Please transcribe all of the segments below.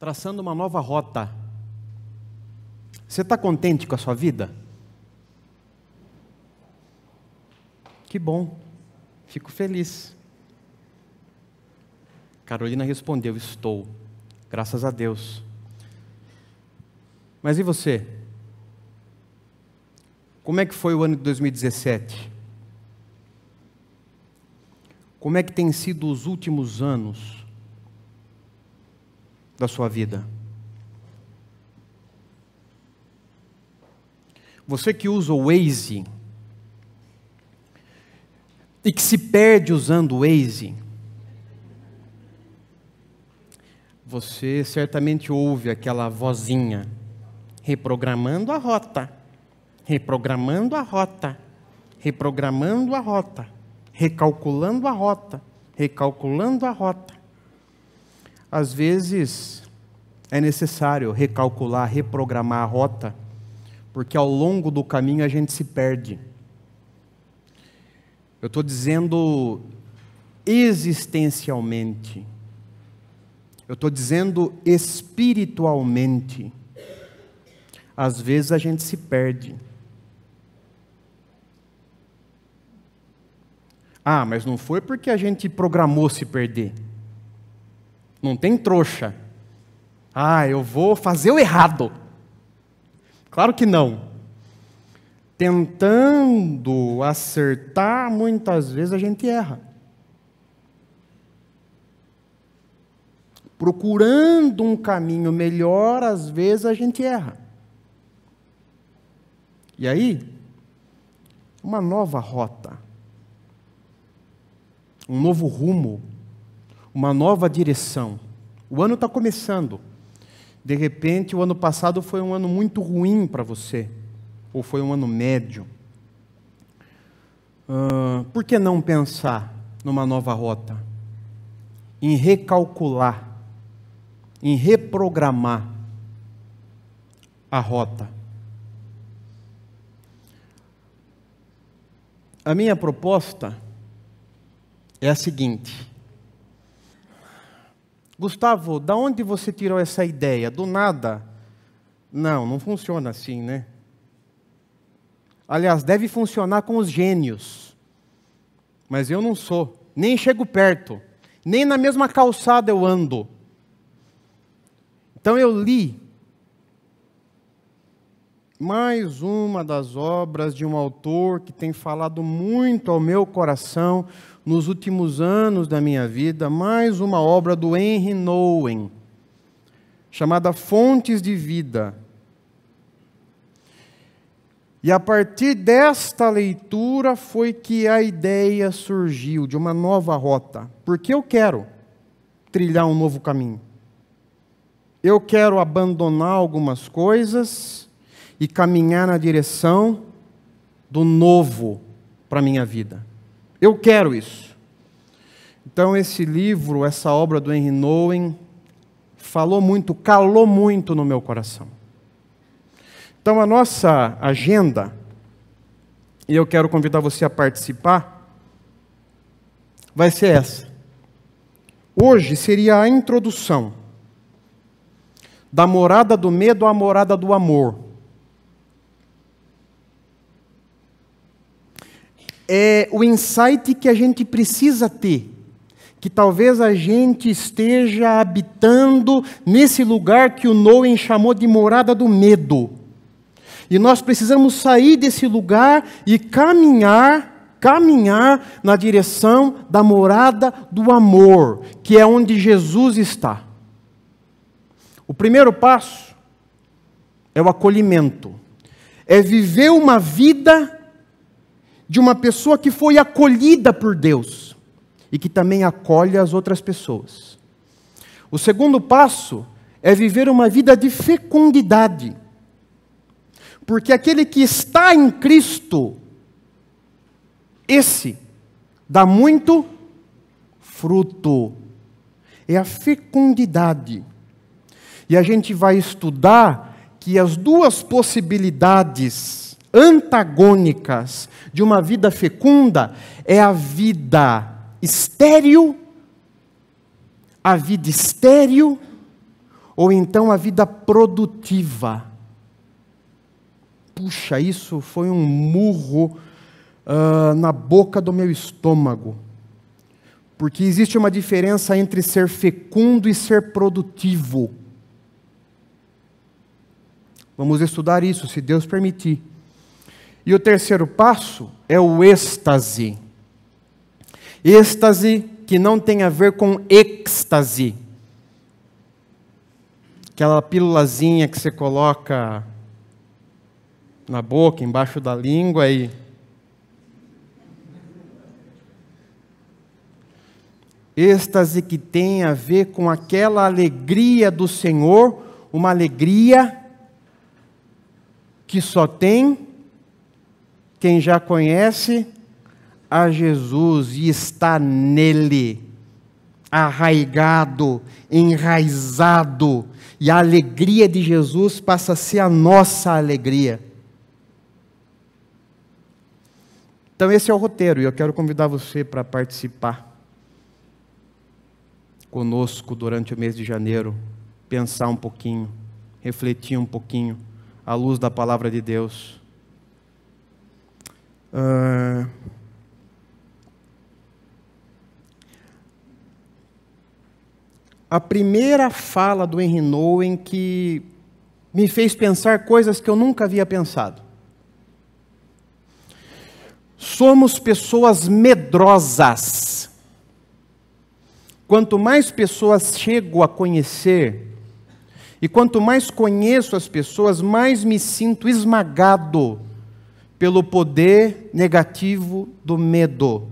traçando uma nova rota. Você está contente com a sua vida? Que bom, fico feliz. Carolina respondeu: estou, graças a Deus. Mas e você? Como é que foi o ano de 2017? Como é que tem sido os últimos anos da sua vida? Você que usa o Waze e que se perde usando o Waze, você certamente ouve aquela vozinha: reprogramando a rota, reprogramando a rota, reprogramando a rota, recalculando a rota, recalculando a rota. Às vezes é necessário recalcular, reprogramar a rota, porque ao longo do caminho a gente se perde. Eu estou dizendo existencialmente, eu estou dizendo espiritualmente. Às vezes a gente se perde. Ah, mas não foi porque a gente programou se perder. Não tem trouxa. Ah, eu vou fazer o errado. Claro que não. Tentando acertar, muitas vezes a gente erra. Procurando um caminho melhor, às vezes a gente erra. E aí, uma nova rota, um novo rumo, uma nova direção. O ano está começando. De repente, o ano passado foi um ano muito ruim para você, ou foi um ano médio. Por que não pensar numa nova rota? Em recalcular, em reprogramar a rota. A minha proposta é a seguinte: Gustavo, da onde você tirou essa ideia? Do nada? Não funciona assim, né? Aliás, deve funcionar com os gênios. Mas eu não sou, nem chego perto, nem na mesma calçada eu ando. Então eu li mais uma das obras de um autor que tem falado muito ao meu coração nos últimos anos da minha vida, mais uma obra do Henry Nouwen, chamada Fontes de Vida. E a partir desta leitura foi que a ideia surgiu de uma nova rota, porque eu quero trilhar um novo caminho. Eu quero abandonar algumas coisas e caminhar na direção do novo para a minha vida. Eu quero isso. Então esse livro, essa obra do Henry Nouwen, falou muito, calou muito no meu coração. Então a nossa agenda, e eu quero convidar você a participar, vai ser essa. Hoje seria a introdução da morada do medo à morada do amor. É o insight que a gente precisa ter, que talvez a gente esteja habitando nesse lugar que o Nouwen chamou de morada do medo. E nós precisamos sair desse lugar e caminhar na direção da morada do amor, que é onde Jesus está. O primeiro passo é o acolhimento. É viver uma vida de uma pessoa que foi acolhida por Deus e que também acolhe as outras pessoas. O segundo passo é viver uma vida de fecundidade. Porque aquele que está em Cristo, esse dá muito fruto. É a fecundidade. E a gente vai estudar que as duas possibilidades antagônicas de uma vida fecunda é a vida estéril ou então a vida produtiva. Puxa, isso foi um murro na boca do meu estômago. Porque existe uma diferença entre ser fecundo e ser produtivo. Vamos estudar isso, se Deus permitir. E o terceiro passo é o êxtase. Êxtase que não tem a ver com êxtase. Aquela pílulazinha que você coloca na boca, embaixo da língua e... êxtase que tem a ver com aquela alegria do Senhor, uma alegria que só tem quem já conhece a Jesus e está nele, arraigado, enraizado, e a alegria de Jesus passa a ser a nossa alegria. Então esse é o roteiro, e eu quero convidar você para participar conosco durante o mês de janeiro, pensar um pouquinho, refletir um pouquinho, à luz da palavra de Deus. A primeira fala do Henry Nouwen que me fez pensar coisas que eu nunca havia pensado. Somos pessoas medrosas. Quanto mais pessoas chego a conhecer, e quanto mais conheço as pessoas, mais me sinto esmagado pelo poder negativo do medo.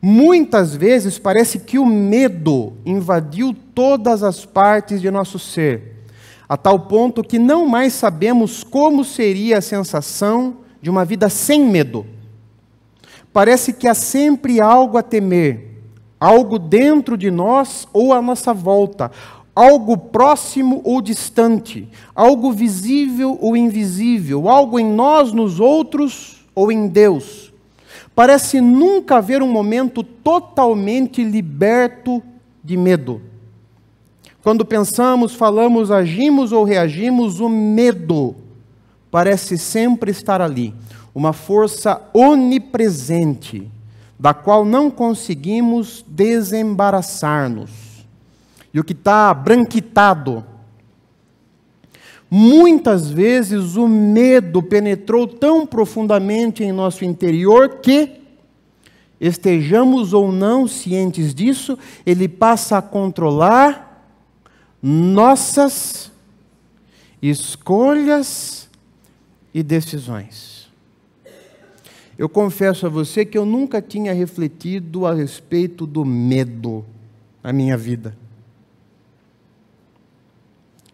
Muitas vezes parece que o medo invadiu todas as partes de nosso ser, a tal ponto que não mais sabemos como seria a sensação de uma vida sem medo. Parece que há sempre algo a temer, algo dentro de nós ou à nossa volta, algo próximo ou distante, algo visível ou invisível, algo em nós, nos outros ou em Deus. Parece nunca haver um momento totalmente liberto de medo. Quando pensamos, falamos, agimos ou reagimos, o medo parece sempre estar ali, uma força onipresente, da qual não conseguimos desembaraçar-nos. E o que está branquitado, muitas vezes o medo penetrou tão profundamente em nosso interior que, estejamos ou não cientes disso, ele passa a controlar nossas escolhas e decisões. Eu confesso a você que eu nunca tinha refletido a respeito do medo na minha vida.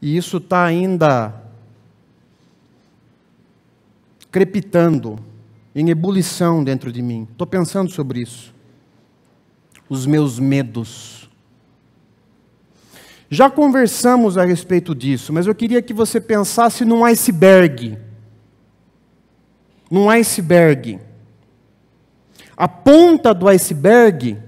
E isso está ainda crepitando, em ebulição dentro de mim. Estou pensando sobre isso. Os meus medos. Já conversamos a respeito disso, mas eu queria que você pensasse num iceberg. Num iceberg. A ponta do iceberg,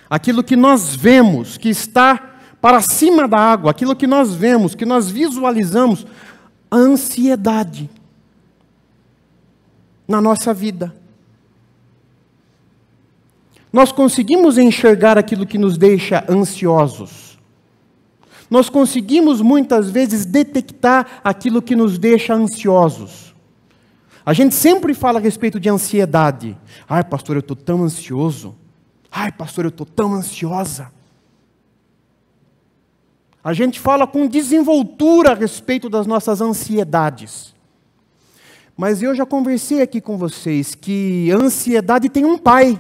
aquilo que nós vemos, que está para cima da água, aquilo que nós vemos, que nós visualizamos, a ansiedade na nossa vida. Nós conseguimos enxergar aquilo que nos deixa ansiosos. Nós conseguimos muitas vezes detectar aquilo que nos deixa ansiosos. A gente sempre fala a respeito de ansiedade. Ai, pastor, eu estou tão ansioso. Ai, pastor, eu estou tão ansiosa. A gente fala com desenvoltura a respeito das nossas ansiedades. Mas eu já conversei aqui com vocês que a ansiedade tem um pai.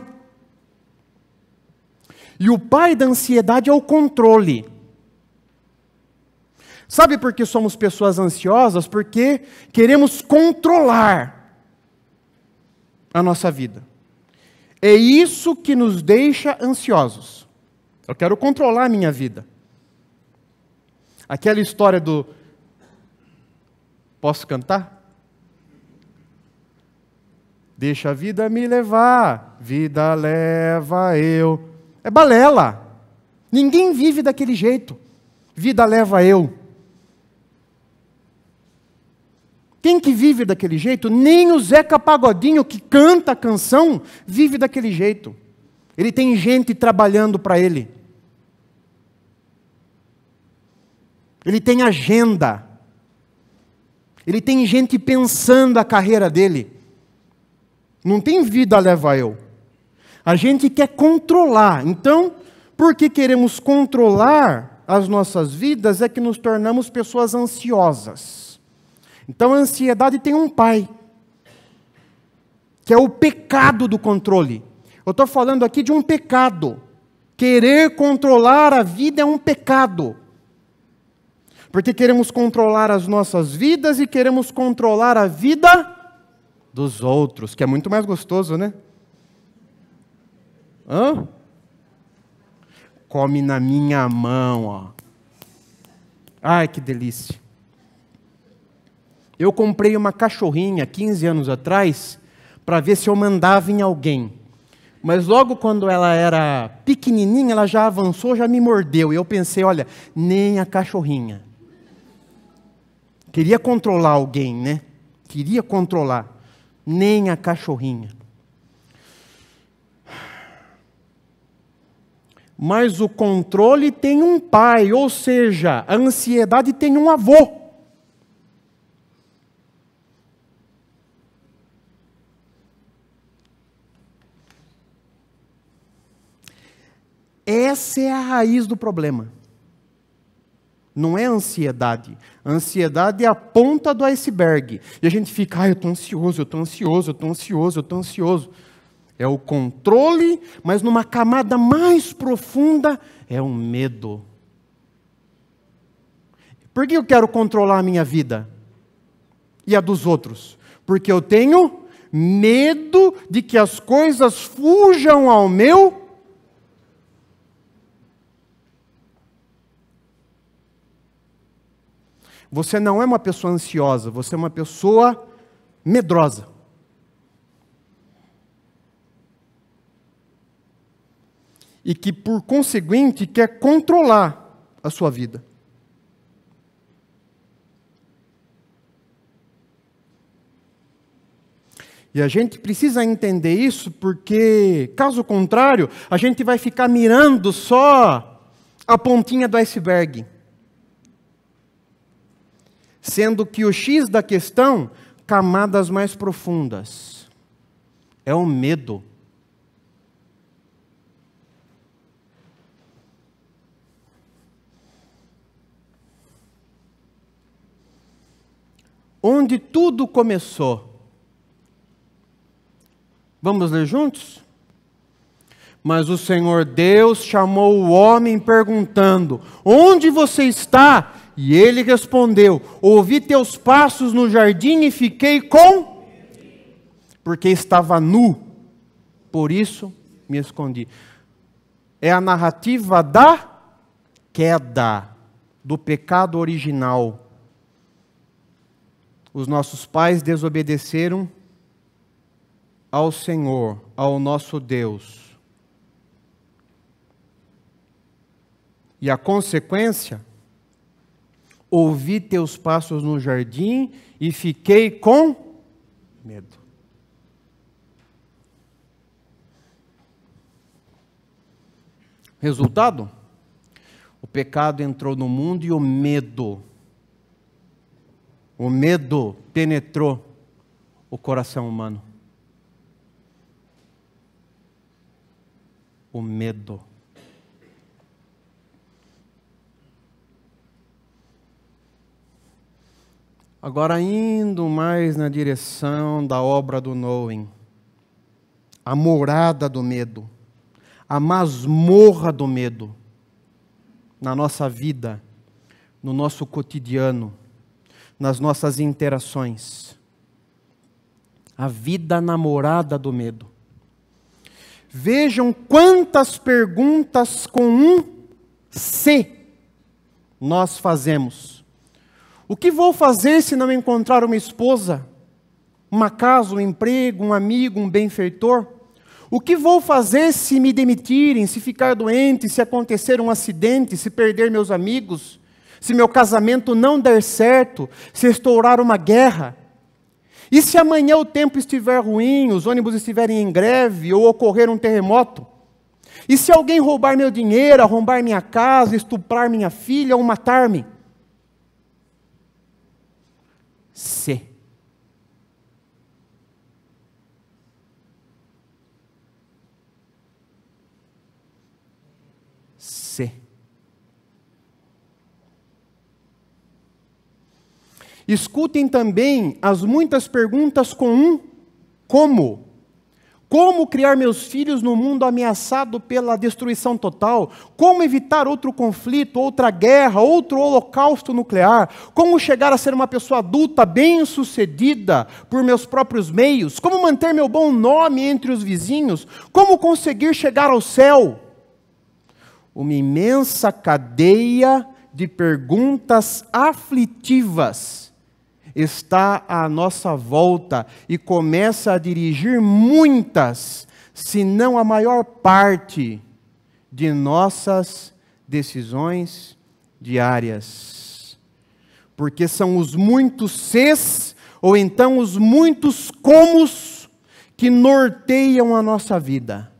E o pai da ansiedade é o controle. Sabe por que somos pessoas ansiosas? Porque queremos controlar a nossa vida. É isso que nos deixa ansiosos. Eu quero controlar a minha vida. Aquela história do... Posso cantar? Deixa a vida me levar, vida leva eu. É balela. Ninguém vive daquele jeito. vida leva eu? Quem que vive daquele jeito? Nem o Zeca Pagodinho, que canta a canção, vive daquele jeito. Ele tem gente trabalhando para ele. Ele tem agenda. Ele tem gente pensando a carreira dele. Não tem vida leva eu. A gente quer controlar. Então, porque queremos controlar as nossas vidas, é que nos tornamos pessoas ansiosas. Então, a ansiedade tem um pai, que é o pecado do controle. Eu estou falando aqui de um pecado. Querer controlar a vida é um pecado. Porque queremos controlar as nossas vidas e queremos controlar a vida dos outros, que é muito mais gostoso, né? Hã? Come na minha mão, ó. Ai, que delícia. Eu comprei uma cachorrinha 15 anos atrás para ver se eu mandava em alguém. Mas logo quando ela era pequenininha, ela já avançou, já me mordeu. E eu pensei, olha, nem a cachorrinha. Queria controlar alguém, né? Queria controlar. Nem a cachorrinha. Mas o controle tem um pai, ou seja, a ansiedade tem um avô. Essa é a raiz do problema. Não é a ansiedade. A ansiedade é a ponta do iceberg. E a gente fica, eu estou ansioso, eu estou ansioso, eu estou ansioso, eu estou ansioso. É o controle, mas numa camada mais profunda, é um medo. Por que eu quero controlar a minha vida? E a dos outros? Porque eu tenho medo de que as coisas fujam ao meu. Você não é uma pessoa ansiosa, você é uma pessoa medrosa. E que, por conseguinte, quer controlar a sua vida. E a gente precisa entender isso, porque, caso contrário, a gente vai ficar mirando só a pontinha do iceberg. Sendo que o X da questão, camadas mais profundas. É o medo. Onde tudo começou. Vamos ler juntos? Mas o Senhor Deus chamou o homem perguntando, onde você está? E ele respondeu, ouvi teus passos no jardim e fiquei com... Porque estava nu, por isso me escondi. É a narrativa da queda, do pecado original. Os nossos pais desobedeceram ao Senhor, ao nosso Deus. E a consequência, ouvi teus passos no jardim e fiquei com medo. Resultado? O pecado entrou no mundo e o medo penetrou o coração humano. O medo. Agora, indo mais na direção da obra do Knowing, a morada do medo, a masmorra do medo, na nossa vida, no nosso cotidiano, nas nossas interações. A vida namorada do medo. Vejam quantas perguntas com um se nós fazemos. O que vou fazer se não encontrar uma esposa, uma casa, um emprego, um amigo, um benfeitor? O que vou fazer se me demitirem, se ficar doente, se acontecer um acidente, se perder meus amigos? se meu casamento não der certo, se estourar uma guerra? E se amanhã o tempo estiver ruim, os ônibus estiverem em greve ou ocorrer um terremoto? E se alguém roubar meu dinheiro, arrombar minha casa, estuprar minha filha ou matar-me? Se. Escutem também as muitas perguntas com um como. Como criar meus filhos no mundo ameaçado pela destruição total? Como evitar outro conflito, outra guerra, outro holocausto nuclear? Como chegar a ser uma pessoa adulta, bem-sucedida por meus próprios meios? Como manter meu bom nome entre os vizinhos? Como conseguir chegar ao céu? Uma imensa cadeia de perguntas aflitivas está à nossa volta e começa a dirigir muitas, se não a maior parte, de nossas decisões diárias. Porque são os muitos sês, ou então os muitos comos, que norteiam a nossa vida.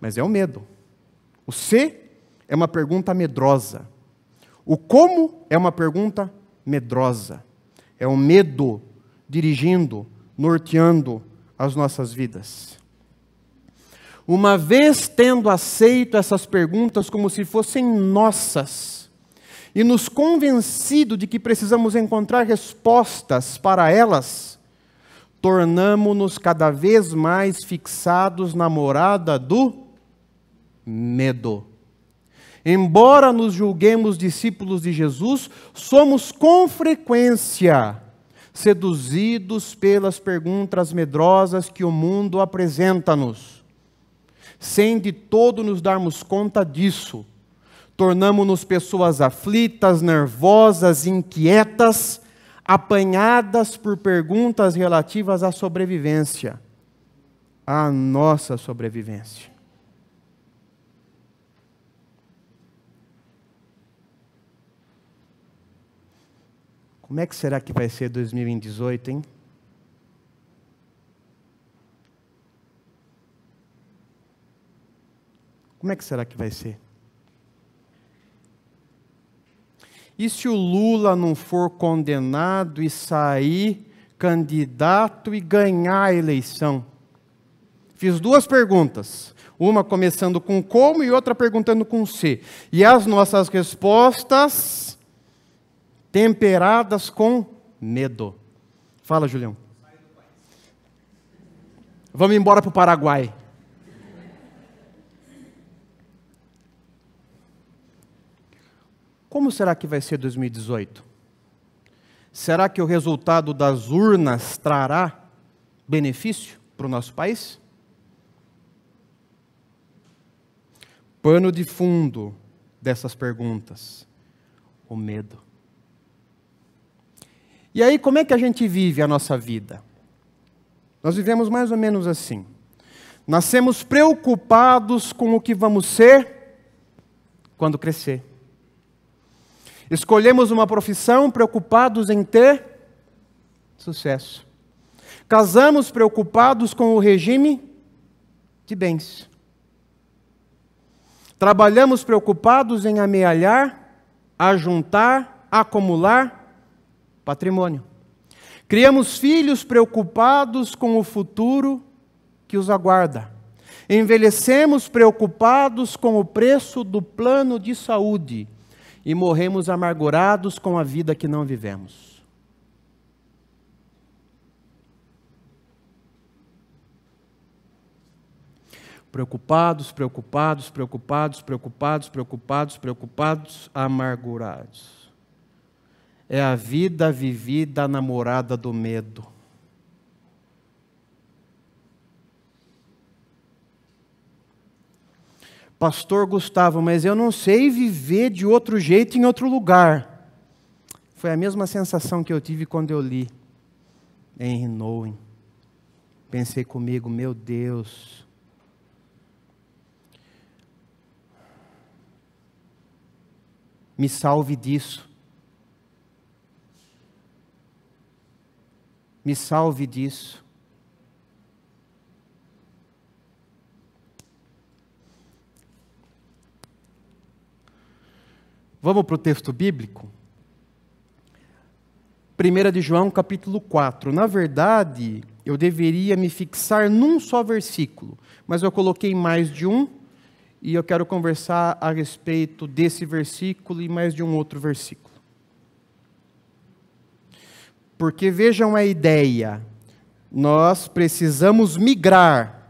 Mas é o medo. O se é uma pergunta medrosa. O como é uma pergunta medrosa. É o medo dirigindo, norteando as nossas vidas. Uma vez tendo aceito essas perguntas como se fossem nossas, e nos convencido de que precisamos encontrar respostas para elas, tornamo-nos cada vez mais fixados na morada do medo. Embora nos julguemos discípulos de Jesus, somos com frequência seduzidos pelas perguntas medrosas que o mundo apresenta-nos. Sem de todo nos darmos conta disso, tornamo-nos pessoas aflitas, nervosas, inquietas, apanhadas por perguntas relativas à sobrevivência, à nossa sobrevivência. Como é que será que vai ser 2018, hein? Como é que será que vai ser? E se o Lula não for condenado e sair candidato e ganhar a eleição? Fiz duas perguntas. Uma começando com como e outra perguntando com se. E as nossas respostas temperadas com medo. Fala, Julião. Vamos embora para o Paraguai. Como será que vai ser 2018? Será que o resultado das urnas trará benefício para o nosso país? Pano de fundo dessas perguntas: o medo. E aí, como é que a gente vive a nossa vida? Nós vivemos mais ou menos assim. Nascemos preocupados com o que vamos ser quando crescer. Escolhemos uma profissão preocupados em ter sucesso. Casamos preocupados com o regime de bens. Trabalhamos preocupados em amealhar, ajuntar, acumular patrimônio. Criamos filhos preocupados com o futuro que os aguarda. Envelhecemos preocupados com o preço do plano de saúde e morremos amargurados com a vida que não vivemos. Preocupados, preocupados, preocupados, preocupados, preocupados, preocupados, amargurados. É a vida vivida na morada do medo. Pastor Gustavo, mas eu não sei viver de outro jeito em outro lugar. Foi a mesma sensação que eu tive quando eu li Henry Nouwen. Pensei comigo, meu Deus. me salve disso. Me salve disso. Vamos para o texto bíblico? 1 de João, capítulo 4. Na verdade, eu deveria me fixar num só versículo, mas eu coloquei mais de um, e eu quero conversar a respeito desse versículo e mais de um outro versículo. Porque vejam a ideia, nós precisamos migrar,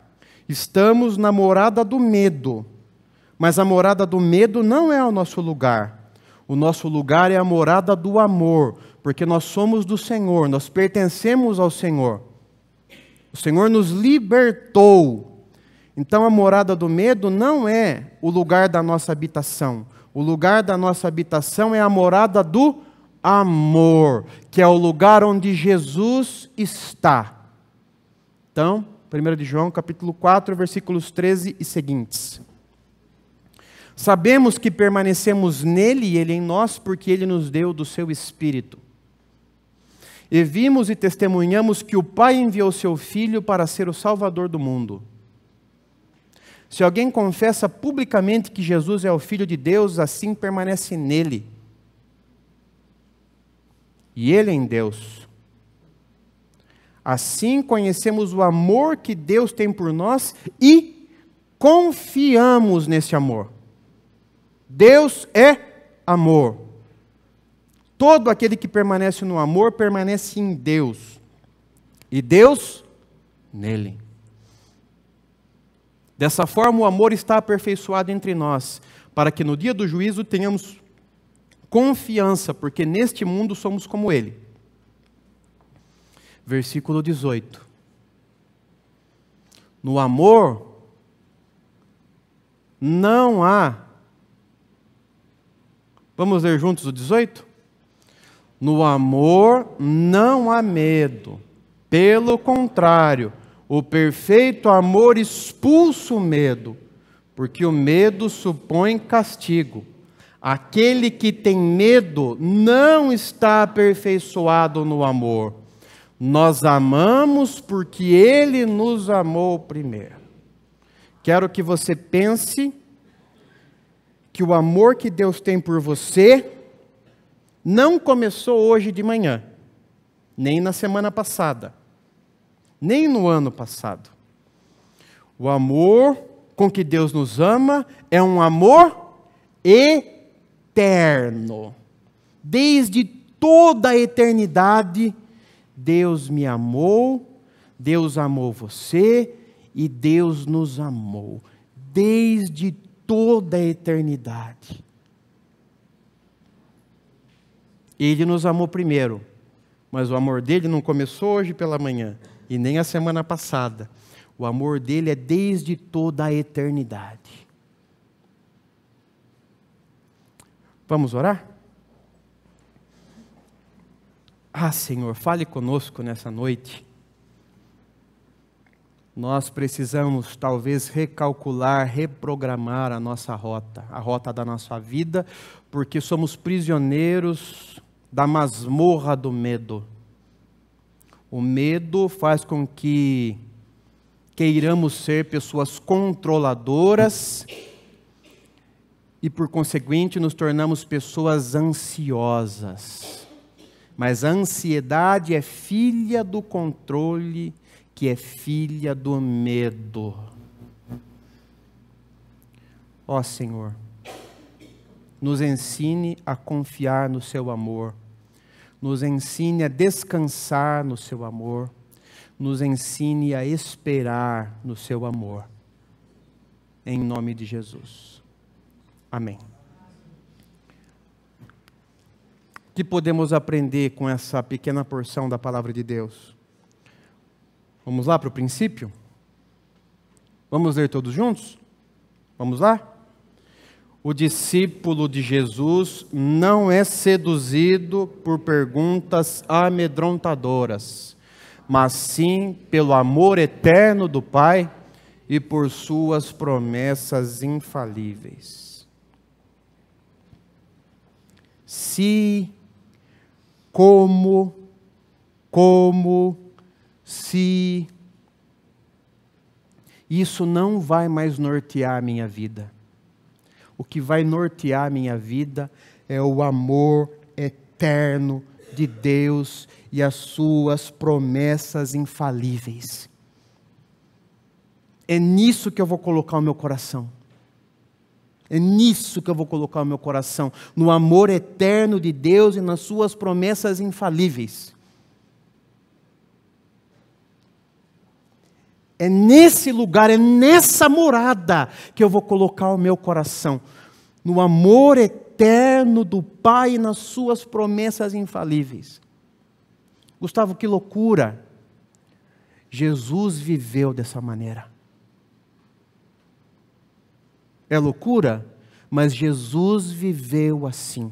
estamos na morada do medo, mas a morada do medo não é o nosso lugar. O nosso lugar é a morada do amor, porque nós somos do Senhor, nós pertencemos ao Senhor. O Senhor nos libertou. Então a morada do medo não é o lugar da nossa habitação. O lugar da nossa habitação é a morada do amor, que é o lugar onde Jesus está. Então, 1 de João, capítulo 4, versículos 13 e seguintes. Sabemos que permanecemos nele e ele em nós, porque ele nos deu do seu Espírito. E vimos e testemunhamos que o Pai enviou seu Filho para ser o Salvador do mundo. Se alguém confessa publicamente que Jesus é o Filho de Deus, assim permanece nele. E ele em Deus. Assim conhecemos o amor que Deus tem por nós e confiamos nesse amor. Deus é amor. Todo aquele que permanece no amor, permanece em Deus. E Deus, nele. Dessa forma, o amor está aperfeiçoado entre nós, para que no dia do juízo tenhamos confiança, porque neste mundo somos como ele. Versículo 18. No amor, não há... Vamos ler juntos o 18? No amor não há medo. Pelo contrário, o perfeito amor expulsa o medo, porque o medo supõe castigo. Aquele que tem medo não está aperfeiçoado no amor. Nós amamos porque ele nos amou primeiro. Quero que você pense que o amor que Deus tem por você não começou hoje de manhã, nem na semana passada, nem no ano passado. O amor com que Deus nos ama é um amor eterno. Desde toda a eternidade, Deus me amou, Deus amou você e Deus nos amou. Desde toda a eternidade. Ele nos amou primeiro, mas o amor dele não começou hoje pela manhã e nem a semana passada. O amor dele é desde toda a eternidade. Vamos orar? Ah, Senhor, fale conosco nessa noite. Nós precisamos talvez recalcular, reprogramar a nossa rota, a rota da nossa vida, porque somos prisioneiros da masmorra do medo. O medo faz com que queiramos ser pessoas controladoras e, por conseguinte, nos tornamos pessoas ansiosas. Mas a ansiedade é filha do controle, que é filha do medo. Ó Senhor, nos ensine a confiar no seu amor, nos ensine a descansar no seu amor, nos ensine a esperar no seu amor. Em nome de Jesus. Amém. O que podemos aprender com essa pequena porção da palavra de Deus? Vamos lá para o princípio? Vamos ler todos juntos? Vamos lá? O discípulo de Jesus não é seduzido por perguntas amedrontadoras, mas sim pelo amor eterno do Pai e por suas promessas infalíveis. se, como, se. Isso não vai mais nortear a minha vida. O que vai nortear a minha vida é o amor eterno de Deus e as suas promessas infalíveis. É nisso que eu vou colocar o meu coração. É nisso que eu vou colocar o meu coração. No amor eterno de Deus e nas suas promessas infalíveis. É nesse lugar, é nessa morada que eu vou colocar o meu coração. No amor eterno do Pai e nas suas promessas infalíveis. Gustavo, que loucura! Jesus viveu dessa maneira. É loucura? Mas Jesus viveu assim.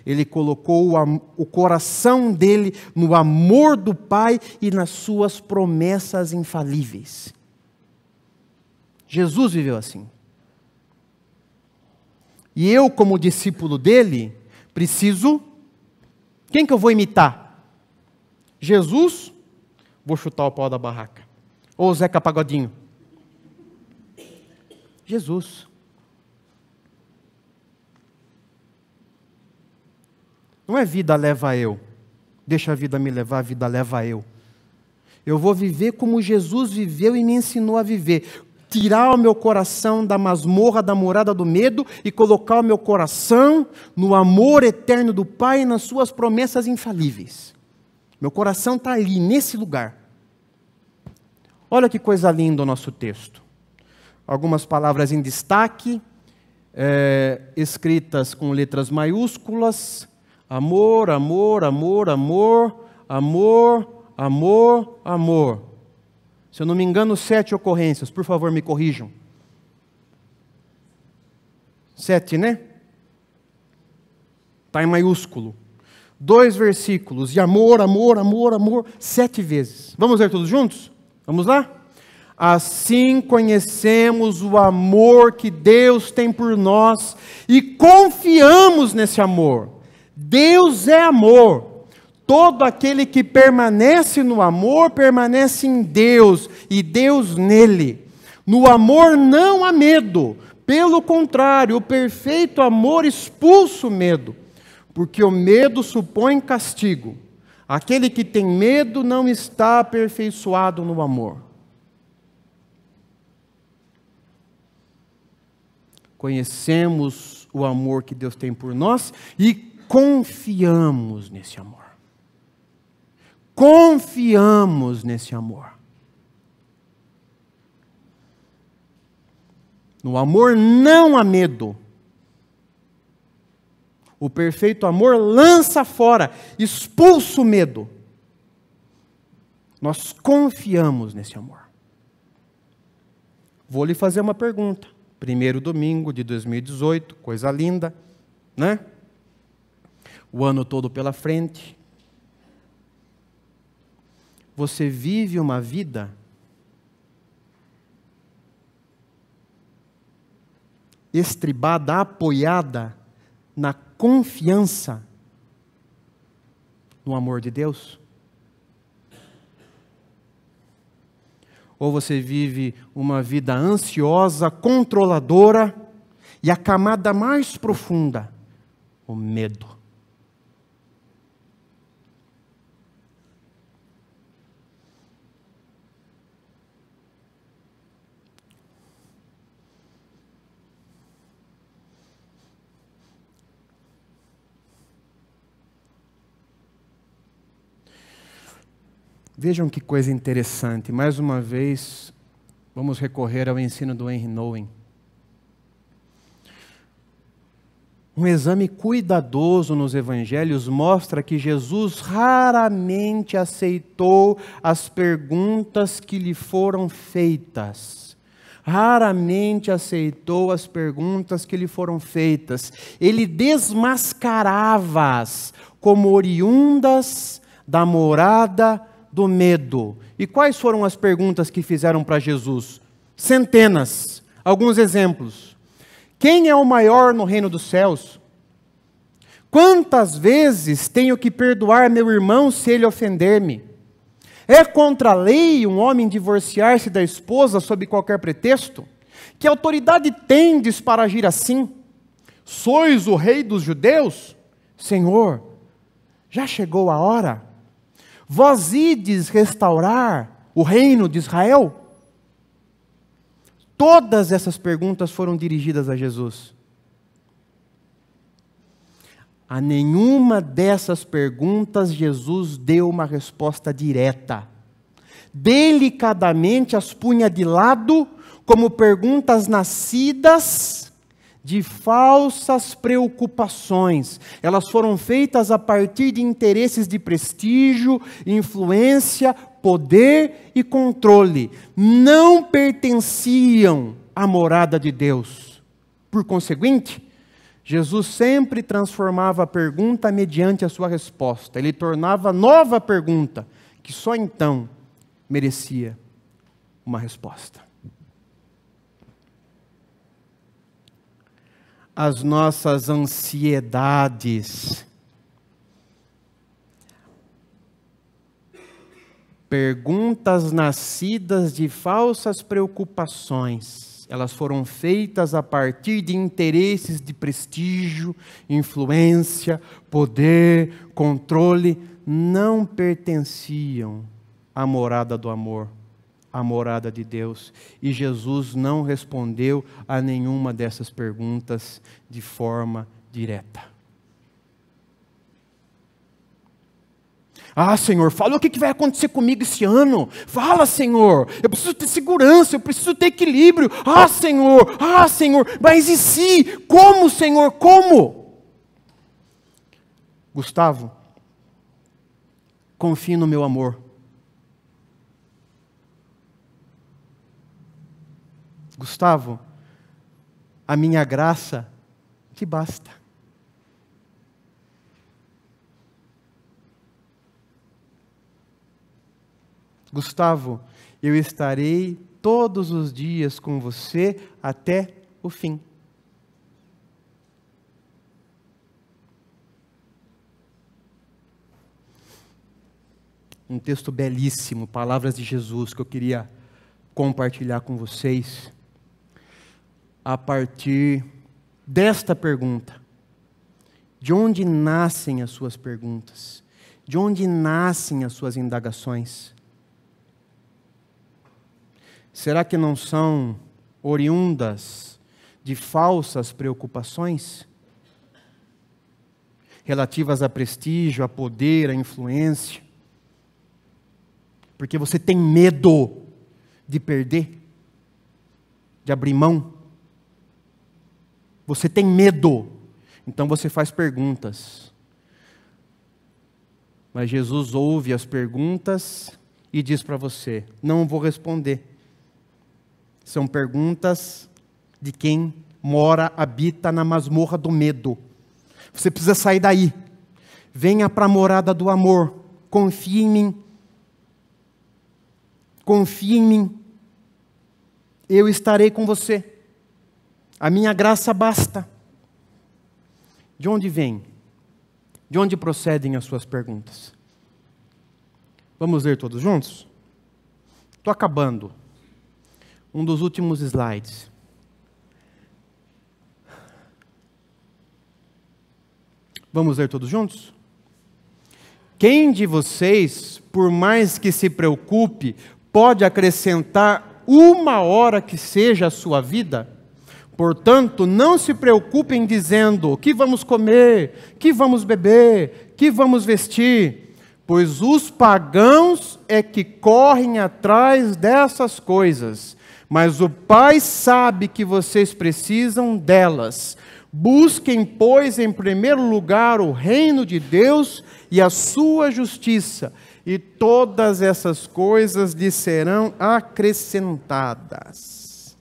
Ele colocou o coração dele no amor do Pai e nas suas promessas infalíveis. Jesus viveu assim. E eu, como discípulo dele, preciso... Quem que eu vou imitar? Jesus? Vou chutar o pau da barraca. Ou Zeca Pagodinho? Jesus. Não é vida leva eu. Deixa a vida me levar, a vida leva eu. Eu vou viver como Jesus viveu e me ensinou a viver. Tirar o meu coração da masmorra, da morada do medo e colocar o meu coração no amor eterno do Pai e nas suas promessas infalíveis. Meu coração está ali, nesse lugar. Olha que coisa linda o nosso texto. Algumas palavras em destaque, escritas com letras maiúsculas. Amor, amor, amor, amor, amor, amor, amor. Se eu não me engano, 7 ocorrências. Por favor, me corrijam. 7, né? Está em maiúsculo. 2 versículos. E amor, amor, amor, amor. 7 vezes. Vamos ler todos juntos? Vamos lá? Assim conhecemos o amor que Deus tem por nós e confiamos nesse amor. Deus é amor. Todo aquele que permanece no amor, permanece em Deus, e Deus nele. No amor não há medo. Pelo contrário, o perfeito amor expulsa o medo, porque o medo supõe castigo. Aquele que tem medo não está aperfeiçoado no amor. Conhecemos o amor que Deus tem por nós e confiamos nesse amor. Confiamos nesse amor. No amor não há medo. O perfeito amor lança fora, expulsa o medo. Nós confiamos nesse amor. Vou lhe fazer uma pergunta. Primeiro domingo de 2018, coisa linda, né? O ano todo pela frente. Você vive uma vida estribada, apoiada na confiança no amor de Deus? Ou você vive uma vida ansiosa, controladora, e a camada mais profunda, o medo. Vejam que coisa interessante. Mais uma vez, vamos recorrer ao ensino do Henry Nouwen. Um exame cuidadoso nos evangelhos mostra que Jesus raramente aceitou as perguntas que lhe foram feitas. Raramente aceitou as perguntas que lhe foram feitas. Ele desmascarava-as como oriundas da morada do medo. E quais foram as perguntas que fizeram para Jesus? Centenas. Alguns exemplos. Quem é o maior no reino dos céus? Quantas vezes tenho que perdoar meu irmão se ele ofender-me? É contra a lei um homem divorciar-se da esposa sob qualquer pretexto? Que autoridade tendes para agir assim? Sois o rei dos judeus? Senhor, já chegou a hora? Vós ides restaurar o reino de Israel? Todas essas perguntas foram dirigidas a Jesus. A nenhuma dessas perguntas Jesus deu uma resposta direta. Delicadamente as punha de lado como perguntas nascidas de falsas preocupações. Elas foram feitas a partir de interesses de prestígio, influência, poder e controle. Não pertenciam à morada de Deus. Por conseguinte, Jesus sempre transformava a pergunta mediante a sua resposta. Ele tornava nova a pergunta, que só então merecia uma resposta. As nossas ansiedades, perguntas nascidas de falsas preocupações, elas foram feitas a partir de interesses de prestígio, influência, poder, controle, não pertenciam à morada do amor, à morada de Deus. E Jesus não respondeu a nenhuma dessas perguntas de forma direta. Ah, Senhor, fala o que vai acontecer comigo esse ano. Fala, Senhor, eu preciso ter segurança, eu preciso ter equilíbrio. Ah, Senhor, mas e se? Como, Senhor, como? Gustavo, confie no meu amor. Gustavo, a minha graça te basta. Gustavo, eu estarei todos os dias com você até o fim. Um texto belíssimo, palavras de Jesus, que eu queria compartilhar com vocês, a partir desta pergunta. De onde nascem as suas perguntas? De onde nascem as suas indagações? Será que não são oriundas de falsas preocupações? Relativas a prestígio, a poder, a influência? Porque você tem medo de perder? De abrir mão? Você tem medo? Então você faz perguntas. Mas Jesus ouve as perguntas e diz para você: não vou responder. São perguntas de quem habita na masmorra do medo. Você precisa sair daí. Venha para a morada do amor. Confie em mim. Confie em mim. Eu estarei com você. A minha graça basta. De onde vem? De onde procedem as suas perguntas? Vamos ler todos juntos? Estou acabando. Um dos últimos slides. Vamos ler todos juntos? Quem de vocês, por mais que se preocupe, pode acrescentar 1 hora que seja a sua vida? Portanto, não se preocupem dizendo: que vamos comer, que vamos beber, que vamos vestir, pois os pagãos é que correm atrás dessas coisas. Mas o Pai sabe que vocês precisam delas. Busquem, pois, em primeiro lugar o reino de Deus e a sua justiça, e todas essas coisas lhe serão acrescentadas.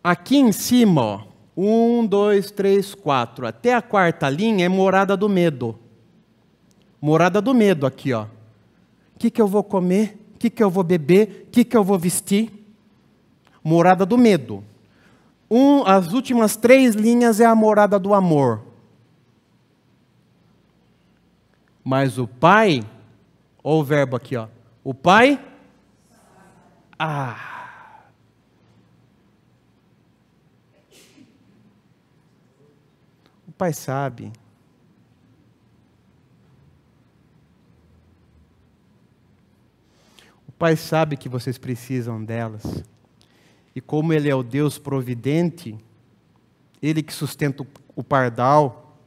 Aqui em cima, ó, 1, 2, 3, 4, até a 4ª linha é morada do medo. Morada do medo aqui, ó. O que eu vou comer? O que eu vou beber? O que eu vou vestir? Morada do medo. As últimas 3 linhas é a morada do amor. Mas o Pai, olha o verbo aqui, ó. O Pai, o Pai sabe. O Pai sabe que vocês precisam delas. E como Ele é o Deus providente, Ele que sustenta o pardal,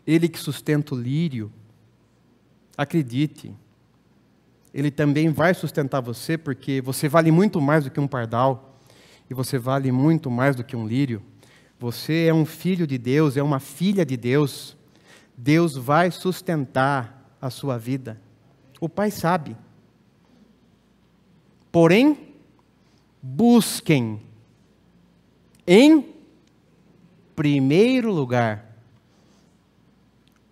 Ele que sustenta o lírio, acredite, Ele também vai sustentar você, porque você vale muito mais do que um pardal, e você vale muito mais do que um lírio. Você é um filho de Deus, é uma filha de Deus. Deus vai sustentar a sua vida. O Pai sabe. Porém, busquem em primeiro lugar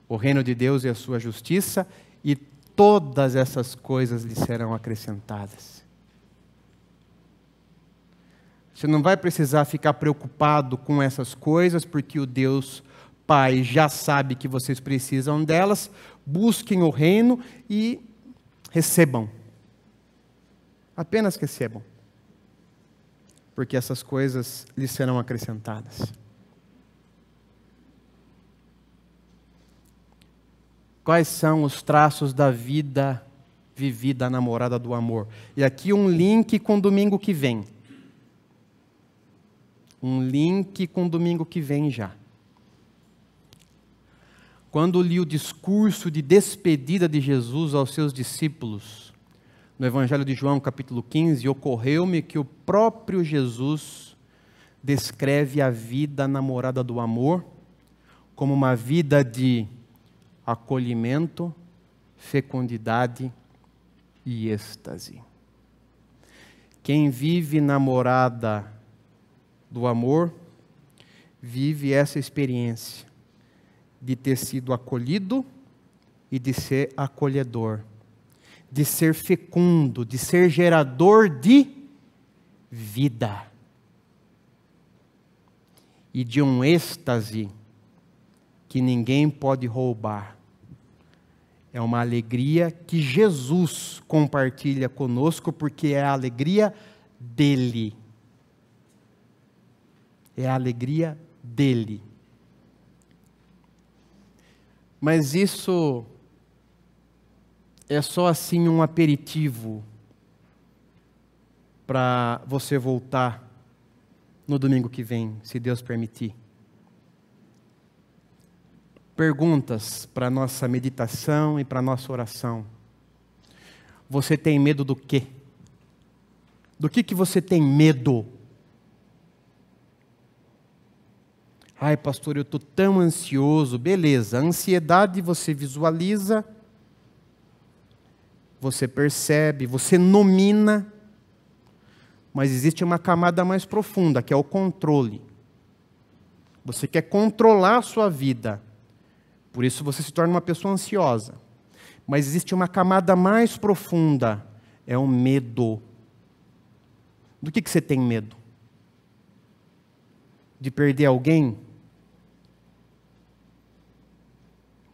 o reino de Deus e a sua justiça, e todas essas coisas lhe serão acrescentadas. Você não vai precisar ficar preocupado com essas coisas, porque o Deus Pai já sabe que vocês precisam delas. Busquem o reino e recebam. Apenas recebam. Porque essas coisas lhes serão acrescentadas. Quais são os traços da vida vivida na morada do amor? E aqui um link com domingo que vem. Um link com domingo que vem já. Quando li o discurso de despedida de Jesus aos seus discípulos, no Evangelho de João, capítulo 15, ocorreu-me que o próprio Jesus descreve a vida na morada do amor como uma vida de acolhimento, fecundidade e êxtase. Quem vive na morada do amor, vive essa experiência de ter sido acolhido e de ser acolhedor, de ser fecundo, de ser gerador de vida e de um êxtase que ninguém pode roubar. É uma alegria que Jesus compartilha conosco, porque é a alegria dele. É a alegria dele. Mas isso é só assim um aperitivo para você voltar no domingo que vem, se Deus permitir. Perguntas para a nossa meditação e para a nossa oração. Você tem medo do quê? Do que você tem medo? Ai, pastor, eu estou tão ansioso. Beleza, a ansiedade você visualiza, você percebe, você nomina, mas existe uma camada mais profunda, que é o controle. Você quer controlar a sua vida, por isso você se torna uma pessoa ansiosa. Mas existe uma camada mais profunda, é o medo. Do que você tem medo? De perder alguém?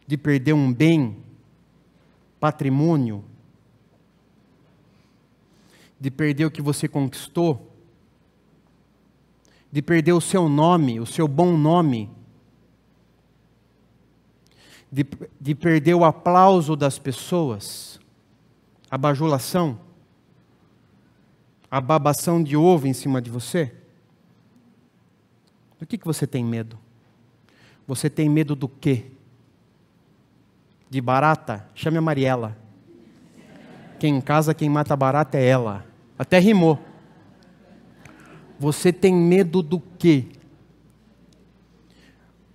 De perder um bem, patrimônio? De perder o que você conquistou? De perder o seu nome, o seu bom nome? De perder o aplauso das pessoas? A bajulação? A babação de ovo em cima de você? Do que você tem medo? Você tem medo do quê? De barata? Chame a Mariela. Quem casa, quem mata a barata é ela. Até rimou. Você tem medo do quê?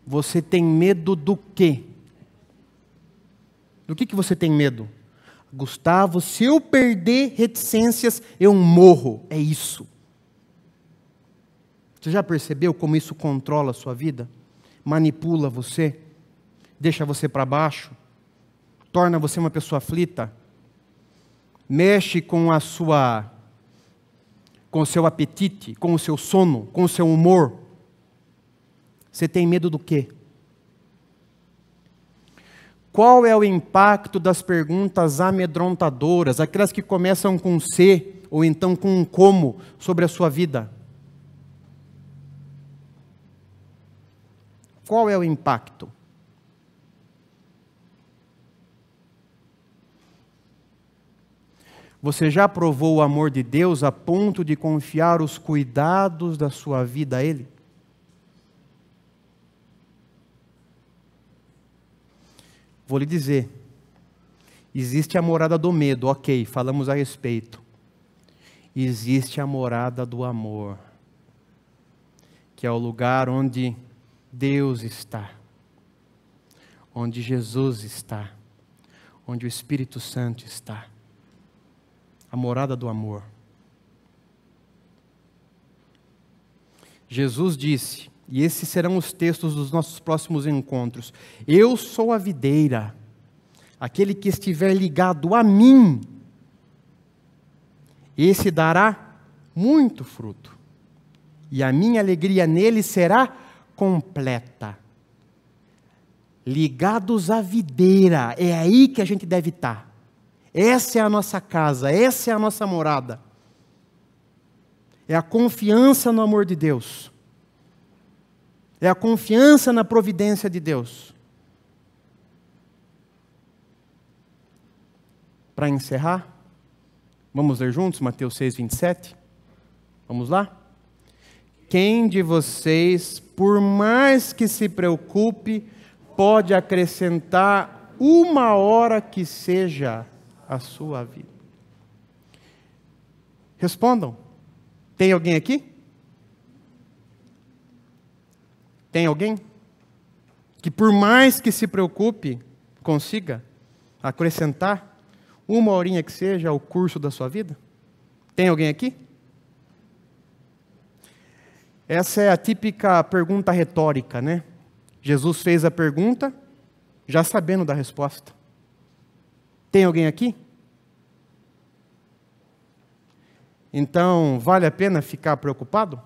Você tem medo do quê? Do que você tem medo? Gustavo, se eu perder reticências, eu morro. É isso. Você já percebeu como isso controla a sua vida? Manipula você? Deixa você para baixo? Torna você uma pessoa aflita? Mexe com a sua com o seu apetite, com o seu sono, com o seu humor? Você tem medo do quê? Qual é o impacto das perguntas amedrontadoras, aquelas que começam com C ou então com um como sobre a sua vida? Qual é o impacto? Você já provou o amor de Deus a ponto de confiar os cuidados da sua vida a Ele? Vou lhe dizer, existe a morada do medo, ok, falamos a respeito. Existe a morada do amor, que é o lugar onde Deus está, onde Jesus está, onde o Espírito Santo está. A morada do amor. Jesus disse, e esses serão os textos dos nossos próximos encontros: eu sou a videira, aquele que estiver ligado a mim, esse dará muito fruto, e a minha alegria nele será completa. Ligados à videira, é aí que a gente deve estar. Essa é a nossa casa, essa é a nossa morada. É a confiança no amor de Deus. É a confiança na providência de Deus. Para encerrar, vamos ler juntos Mateus 6:27? Vamos lá? Quem de vocês, por mais que se preocupe, pode acrescentar uma hora que seja a sua vida? Respondam. Tem alguém aqui? Tem alguém que, por mais que se preocupe, consiga acrescentar uma horinha que seja ao curso da sua vida? Tem alguém aqui? Essa é a típica pergunta retórica, né? Jesus fez a pergunta já sabendo da resposta. Tem alguém aqui? Então, vale a pena ficar preocupado?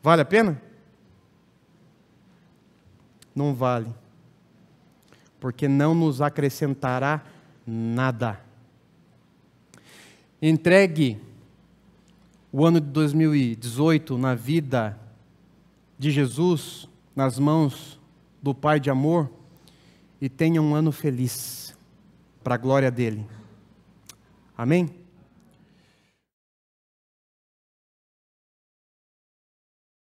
Vale a pena? Não vale. Porque não nos acrescentará nada. Entregue o ano de 2018 na vida de Jesus, nas mãos do Pai de amor, e tenha um ano feliz, para a glória dele. Amém?